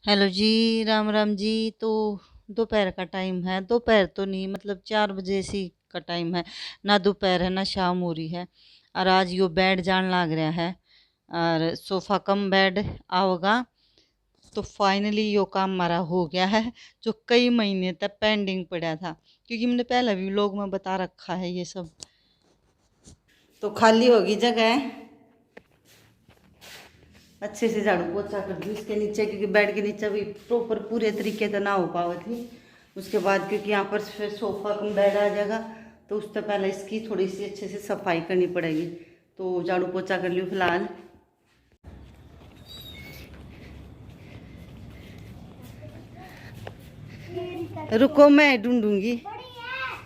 Hello जी, राम राम जी। तो दोपहर का टाइम है, दोपहर तो नहीं मतलब 4 बजे सी का टाइम है। ना दोपहर है ना शाम हो रही है। और आज यो बेड जान लाग रहा है और सोफा कम बेड आओगा। तो फाइनली यो काम हमारा हो गया है, जो कई महीने तक पेंडिंग पड़ा था, क्योंकि मैंने पहले भी व्लॉग में बता रखा है ये सब। तो खाली होगी जगह, अच्छे से झाड़ू पोछा कर दी इसके नीचे, क्योंकि बेड के नीचे भी प्रॉपर पूरे तरीके से ना हो पावा थी। उसके बाद क्योंकि यहाँ पर फिर सोफा कम बेड आ जाएगा, तो उससे पहले इसकी थोड़ी सी अच्छे से सफाई करनी पड़ेगी। तो झाड़ू पोछा कर लियो फिलहाल। रुको मैं ढूंढूंगी।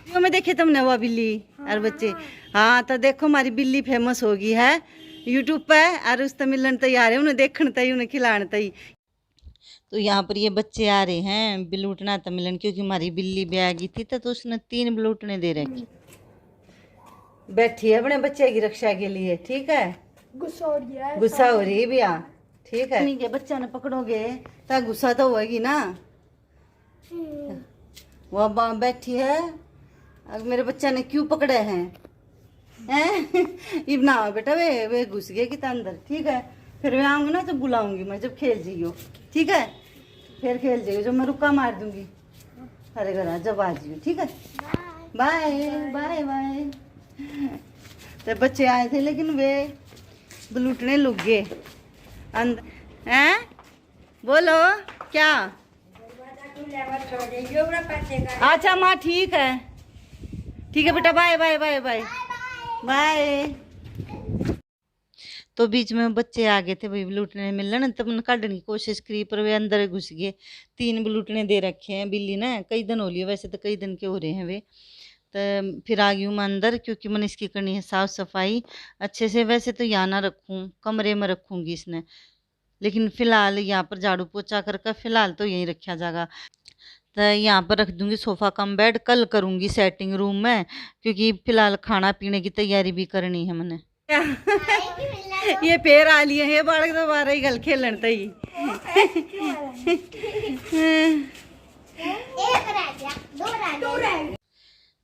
वो मैं देखे तुमने वो बिल्ली और बच्चे। हाँ तो देखो हमारी बिल्ली फेमस होगी है यूट्यूब पे, और उस तो मिलन तैयार है उन्हें देखने तई उन्हें खिलाने तई। तो यहाँ पर ये बच्चे आ रहे हैं बिलूटना तो मिलन, क्योंकि हमारी बिल्ली ब्यागी थी तो उसने 3 बिलूटने दे रखे। बैठी है अपने बच्चे की रक्षा के लिए, ठीक है। गुस्सा हो रही है भैया, ठीक है। नहीं के बच्चा ने पकड़ोगे तो गुस्सा तो होगी ना। वो बैठी है, अब मेरे बच्चा ने क्यों पकड़े हैं हैं इब ना बेटा, वे घुस गए कि अंदर, ठीक है। फिर मैं आऊंगी ना तो बुलाऊंगी मैं, जब खेल जाइयो, ठीक है। फिर खेल जाइयो, जब मैं रुका मार दूंगी अरे घर जब आ जाइयो, ठीक है। Bye bye bye. तो बच्चे आए थे लेकिन वे बलूटने लुक गए अंदर हैं। बोलो क्या। अच्छा माँ ठीक है, ठीक है बेटा, bye bye bye bye bye. तो बीच में बच्चे आ गए थे भाई बलूटने मिलने, तब उन्हें काटने की कोशिश करी पर वे अंदर घुस गए। 3 बलूटने दे रखे हैं बिल्ली ने, कई दिन हो लिए वैसे तो, कई दिन के हो रहे हैं वे। तो फिर आ गई हूँ मैं अंदर, क्योंकि मैंने इसकी करनी है साफ सफाई अच्छे से। वैसे तो यहाँ ना रखूँ, कमरे में रखूँगी इसने, लेकिन फिलहाल यहाँ पर झाड़ू पोछा कर फिलहाल तो यहीं रखा जाएगा। तो यहाँ पर रख दूंगी सोफा कम बेड, कल करूँगी सेटिंग रूम में, क्योंकि फिलहाल खाना पीने की तैयारी भी करनी है मैंने। ये पेड़ आ लिए हैं बालक दोबारा ही गल खेलन तई।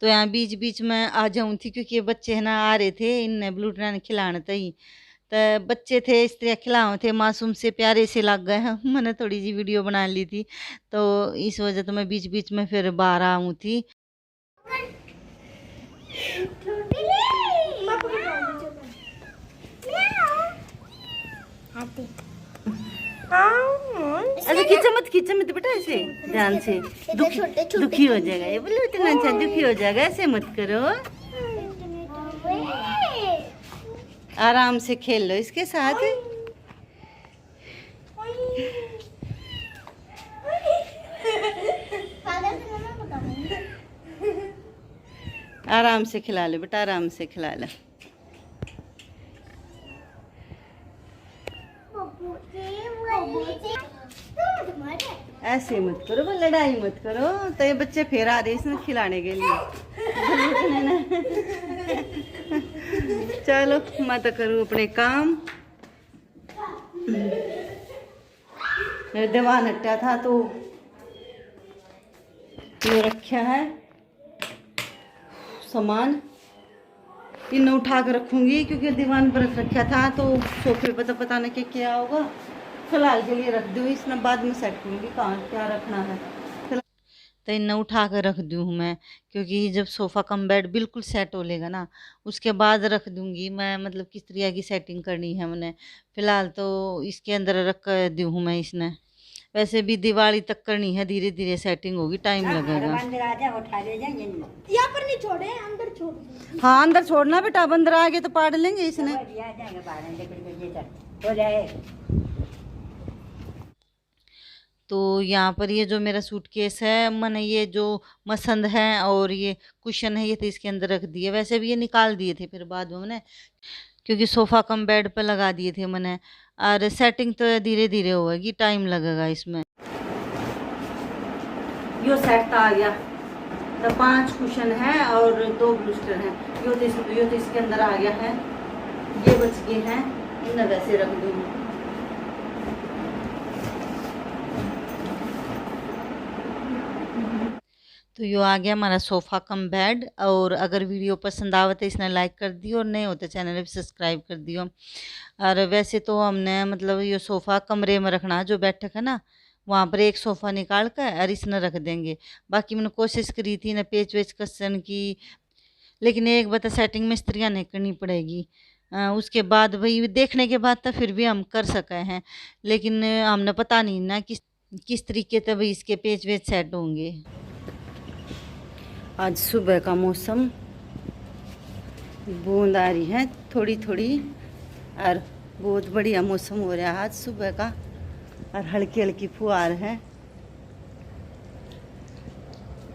तो यहाँ बीच बीच में आ जाऊँ थी, क्योंकि ये बच्चे है ना आ रहे थे, इनने ब्लूटना ने खिलाने तई। तो बच्चे थे इस तरह खिलाओ थे, मासूम से प्यारे से लग गए हैं। मैंने थोड़ी सी वीडियो बना ली थी, तो इस वजह तो मैं बीच बीच में फिर बाहर आऊँ थी। अरे खींचा मत बेटा, ऐसे ध्यान से दुखी हो जाएगा ये, बोले इतना अच्छा दुखी हो जाएगा, ऐसे मत करो। आराम से खेल लो इसके साथ। आराम से खिला लो बेटा, आराम से खिला लो। ऐसे मत करो, लड़ाई मत करो। तो ये बच्चे फिर आ रहे इसमें खिलाने के लिए। चलो मैं तो करूँ अपने काम। मेरे दीवान हटा था तो ये रखा है सामान, इन्हें उठा कर रखूंगी, क्योंकि दीवान पर रखा था तो सोफे पर तो पता नहीं क्या होगा। फिलहाल के लिए रख दूँ, इसने बाद में सेट करूँगी कहाँ क्या रखना है। तो इन्हें उठा कर रख दूँ मैं, क्योंकि जब सोफ़ा कम बेड बिल्कुल सेट हो लेगा ना, उसके बाद रख दूँगी मैं। मतलब किस तरह की सेटिंग करनी है मैंने, फ़िलहाल तो इसके अंदर रख कर दूँ मैं इसने। वैसे भी दिवाली तक करनी है, धीरे धीरे सेटिंग होगी, टाइम लगेगा। यहाँ पर नहीं छोड़े, अंदर छोड़। हाँ अंदर छोड़ना बेटा, बंदर आ गए तो पाड़ लेंगे इसने। तो यहाँ पर ये जो मेरा सूटकेस है, मैंने ये जो मसंद है और ये कुशन है, ये तो इसके अंदर रख दिए। वैसे भी ये निकाल दिए थे फिर बाद में मैंने, क्योंकि सोफ़ा कम बेड पर लगा दिए थे मैंने। और सेटिंग तो धीरे धीरे होगी, टाइम लगेगा इसमें। यो सेट आ गया, तो 5 कुशन है और 2 ब्लूस्टर हैं। यो तो इसके अंदर आ गया है, ये बच गए हैं, इन्हें वैसे रख दूँगी। तो यो आ गया हमारा सोफ़ा कम बेड। और अगर वीडियो पसंद आवे तो इसने लाइक कर दियो और नहीं होते चैनल भी सब्सक्राइब कर दियो। और वैसे तो हमने मतलब ये सोफ़ा कमरे में रखना है, जो बैठक है ना वहाँ पर एक सोफ़ा निकाल कर और इसने रख देंगे। बाकी मैंने कोशिश करी थी ना पेच वेच कसन की, लेकिन एक बता सेटिंग मिस्त्रियाँ नहीं करनी पड़ेगी। उसके बाद वही देखने के बाद तो फिर भी हम कर सके हैं, लेकिन हमने पता नहीं ना किस तरीके से भाई इसके पेच वेच सेट होंगे। आज सुबह का मौसम, बूंद आ रही है थोड़ी थोड़ी और बहुत बढ़िया मौसम हो रहा है आज सुबह का, और हल्की हल्की फुहार है।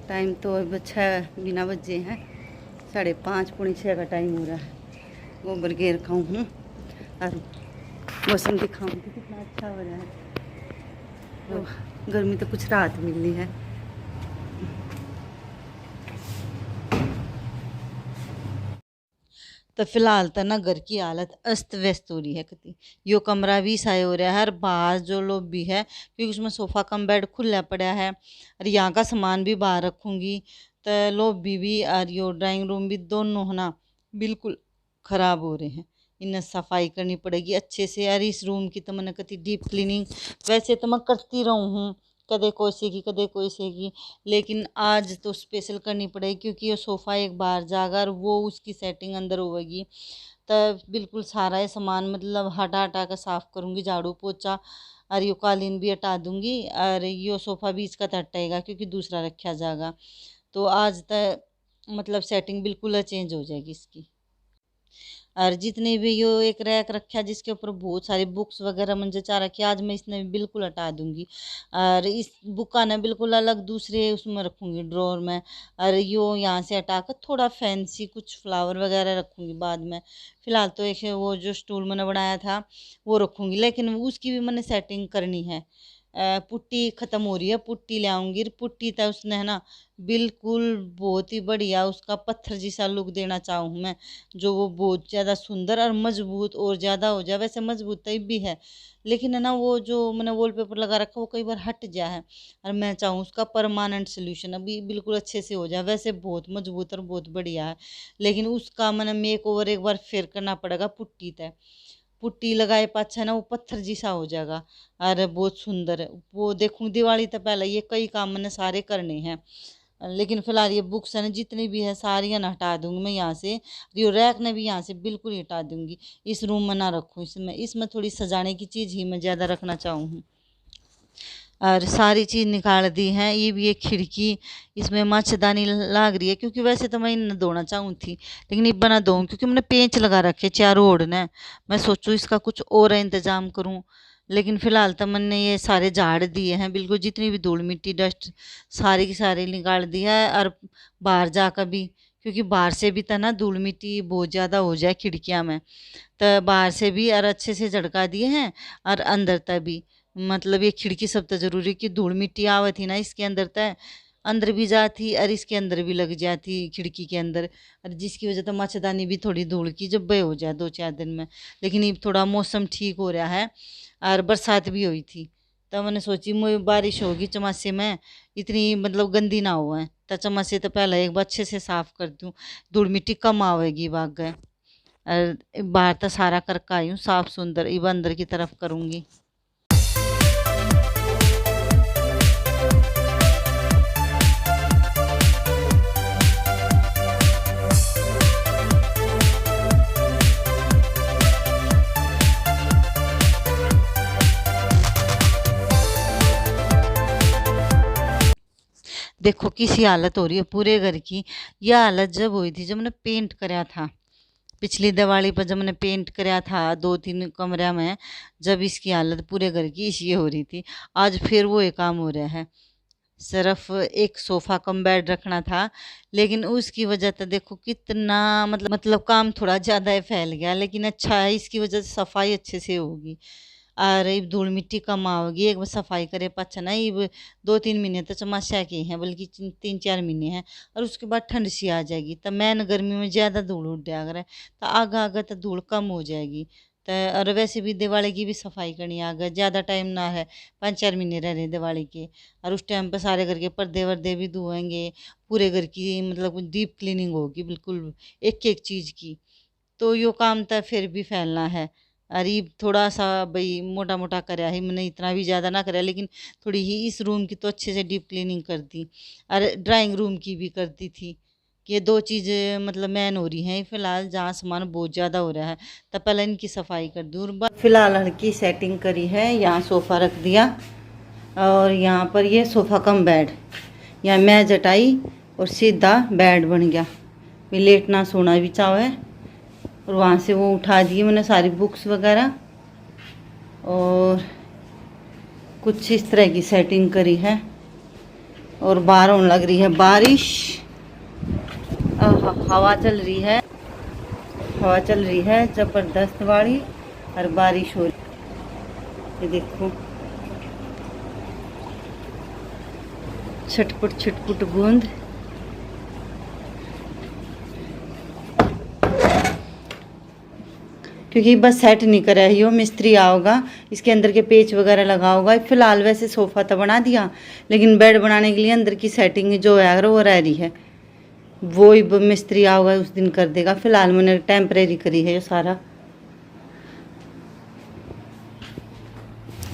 टाइम तो अब 6 बिना बजे हैं, 5:30 पौने 6 का टाइम हो रहा है। गोबर घेर रखा हूँ और मौसम दिखाऊंगी कितना अच्छा हो रहा है। तो गर्मी तो कुछ राहत मिलनी है। तो फिलहाल तो ना घर की हालत अस्त व्यस्त हो रही है कति। यो कमरा भी साय हो रहा है और बाहर जो लोग भी है, क्योंकि उसमें सोफ़ा कम बेड खुला पड़ा है और यहाँ का सामान भी बाहर रखूँगी। तो लॉबी भी और यो ड्राइंग रूम भी दोनों है ना बिल्कुल ख़राब हो रहे हैं। इन्हें सफाई करनी पड़ेगी अच्छे से। और इस रूम की तो मैंने कति डीप क्लीनिंग वैसे तो मैं करती रहूँ हूँ, कदे कोसे की कदे कोसे की, लेकिन आज तो स्पेशल करनी पड़ेगी क्योंकि ये सोफ़ा एक बार जागा और वो उसकी सेटिंग अंदर होगी। तब बिल्कुल सारा ये सामान मतलब हटा हटा कर साफ़ करूँगी, झाड़ू पोछा और ये कालीन भी हटा दूँगी और ये सोफ़ा भी इसका हटेगा क्योंकि दूसरा रखा जाएगा। तो आज तक मतलब सेटिंग बिल्कुल चेंज हो जाएगी इसकी। और जितने भी यो एक रैक रखा है जिसके ऊपर बहुत सारी बुक्स वगैरह मुझे चाह रखी है, आज मैं इसने बिल्कुल हटा दूंगी और इस बुक का ना बिल्कुल अलग दूसरे उसमें रखूँगी ड्रॉर में। और यो यहाँ से हटा कर थोड़ा फैंसी कुछ फ्लावर वगैरह रखूँगी बाद में। फ़िलहाल तो एक वो जो स्टूल मैंने बनाया था वो रखूँगी, लेकिन उसकी भी मैंने सेटिंग करनी है। पुट्टी ख़त्म हो रही है, पुट्टी ले आऊँगी। पुट्टी तो उसने है ना बिल्कुल बहुत ही बढ़िया उसका पत्थर जैसा लुक देना चाहूँ मैं, जो वो बहुत ज़्यादा सुंदर और मजबूत और ज़्यादा हो जाए। वैसे मजबूत टाइप भी है, लेकिन है ना वो जो मैंने वॉलपेपर लगा रखा वो कई बार हट गया है और मैं चाहूँ उसका परमानेंट सोल्यूशन अभी बिल्कुल अच्छे से हो जाए। वैसे बहुत मजबूत और बहुत बढ़िया है, लेकिन उसका मैंने मेक ओवर एक बार फिर करना पड़ेगा। पुट्टी तय पुट्टी लगाए पाछा ना वो पत्थर जैसा हो जाएगा और बहुत सुंदर है वो। देखूँ दिवाली तो पहले ये कई काम मैंने सारे करने हैं, लेकिन फिलहाल ये बुक्स है ना जितनी भी है सारी ना हटा दूंगी मैं यहाँ से। यो रैक ने भी यहाँ से बिल्कुल ही हटा दूंगी, इस रूम में ना रखूँ। इसमें थोड़ी सजाने की चीज़ ही मैं ज़्यादा रखना चाहूँ और सारी चीज़ निकाल दी हैं। ये भी एक खिड़की, इसमें मच्छरदानी लाग रही है क्योंकि वैसे तो मैं इन धोना चाहूँ थी, लेकिन इब ना धोऊँ क्योंकि मैंने पेंच लगा रखे चारों ओर ने। मैं सोचूँ इसका कुछ और इंतज़ाम करूँ, लेकिन फ़िलहाल तो मैंने ये सारे झाड़ दिए हैं बिल्कुल, जितनी भी धूल मिट्टी डस्ट सारी की सारी निकाल दिया है। और बाहर जाकर भी, क्योंकि बाहर से भी तो ना धूल मिट्टी बहुत ज़्यादा हो जाए खिड़कियाँ में, तो बाहर से भी और अच्छे से झड़का दिए हैं और अंदर तक भी। मतलब ये खिड़की सब तो ज़रूरी कि धूल मिट्टी आवे थी ना इसके अंदर तक अंदर भी जाती और इसके अंदर भी लग जाती खिड़की के अंदर, और जिसकी वजह तो मच्छरदानी भी थोड़ी धूल की जब बे हो जाए 2-4 दिन में। लेकिन ये थोड़ा मौसम ठीक हो रहा है और बरसात भी हुई थी, तो मैंने सोची मुझे बारिश होगी चमासे में इतनी मतलब गंदी ना हो है, तो चमासे तो पहले एक बार अच्छे से साफ़ कर दूँ, धूल मिट्टी कम आवेगी भाग गए। और बाहर तो सारा करके आई हूँ साफ़ सुंदर, इब अंदर की तरफ करूँगी। देखो किसी हालत हो रही है पूरे घर की। यह हालत जब हुई थी जब मैंने पेंट कराया था पिछली दिवाली पर, जब मैंने पेंट कराया था 2-3 कमरा में, जब इसकी हालत पूरे घर की इसी हो रही थी। आज फिर वो एक काम हो रहा है, सिर्फ एक सोफ़ा कम बेड रखना था, लेकिन उसकी वजह तो देखो कितना मतलब काम थोड़ा ज़्यादा ही फैल गया। लेकिन अच्छा है इसकी वजह से सफाई अच्छे से होगी और ये धूल मिट्टी कम आओगी। एक बार सफाई करे पाछा ना ये 2-3 महीने तो समस्या के हैं, बल्कि 3-4 महीने हैं, और उसके बाद ठंड सी आ जाएगी तो मैन गर्मी में ज़्यादा धूल उड़ जाएगा, तो आगे आगे तो धूल कम हो जाएगी। तो और वैसे भी दिवाली की भी सफाई करनी आ गए, ज़्यादा टाइम ना है, 5-4 महीने रह रहे दिवाली के। और उस टाइम पर सारे घर के पर्दे वर्दे भी धोएंगे, पूरे घर की मतलब डीप क्लीनिंग होगी बिल्कुल, एक एक चीज़ की। तो यो काम तो फिर भी फैलना है। अरे थोड़ा सा भाई मोटा मोटा करया ही, मैंने इतना भी ज़्यादा ना करया, लेकिन थोड़ी ही इस रूम की तो अच्छे से डीप क्लीनिंग कर दी, और ड्राइंग रूम की भी कर दी थी। कि ये दो चीज़ें मतलब मैन हो रही हैं फ़िलहाल, जहाँ सामान बहुत ज़्यादा हो रहा है, तब पहले इनकी सफाई कर दूँ। और फिलहाल हल्की सेटिंग करी है, यहाँ सोफ़ा रख दिया, और यहाँ पर ये सोफ़ा कम बेड, यहाँ मैं जटाई और सीधा बेड बन गया। मैं लेटना सोना भी चाहो है। और वहाँ से वो उठा दिए मैंने सारी बुक्स वगैरह, और कुछ इस तरह की सेटिंग करी है। और बाहर होने लग रही है बारिश, हवा चल रही है, हवा चल रही है ज़बरदस्त वाली, और बारिश हो रही। ये देखो छटपट छटपट बूंद। क्योंकि बस सेट नहीं करा है, यो मिस्त्री आओगा, इसके अंदर के पेच वगैरह लगाओगा। फिलहाल वैसे सोफ़ा तो बना दिया, लेकिन बेड बनाने के लिए अंदर की सेटिंग जो है वो रह रही है, वो ही मिस्त्री आओगा उस दिन कर देगा। फिलहाल मैंने टेम्परेरी करी है ये सारा।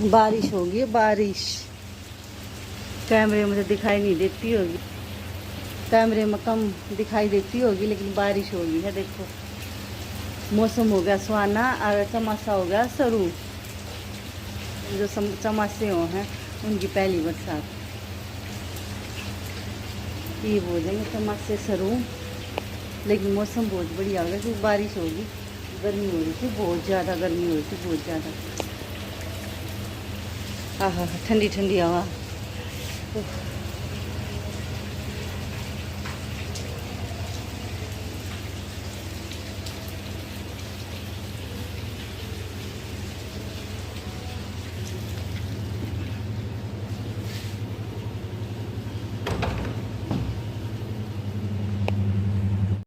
बारिश होगी, बारिश कैमरे में तो दिखाई नहीं देती होगी, कैमरे में कम दिखाई देती होगी, लेकिन बारिश होगी है। देखो मौसम हो गया सुहाना, और चमासा हो गया शुरू। जो चमासे हो हैं उनकी पहली बरसात, ये बोल देंगे चमासे शुरू। लेकिन मौसम बहुत बढ़िया हो गया, क्योंकि बारिश होगी। गर्मी हो रही थी बहुत ज़्यादा, गर्मी हो रही थी बहुत ज़्यादा। हाँ हाँ ठंडी ठंडी हवा।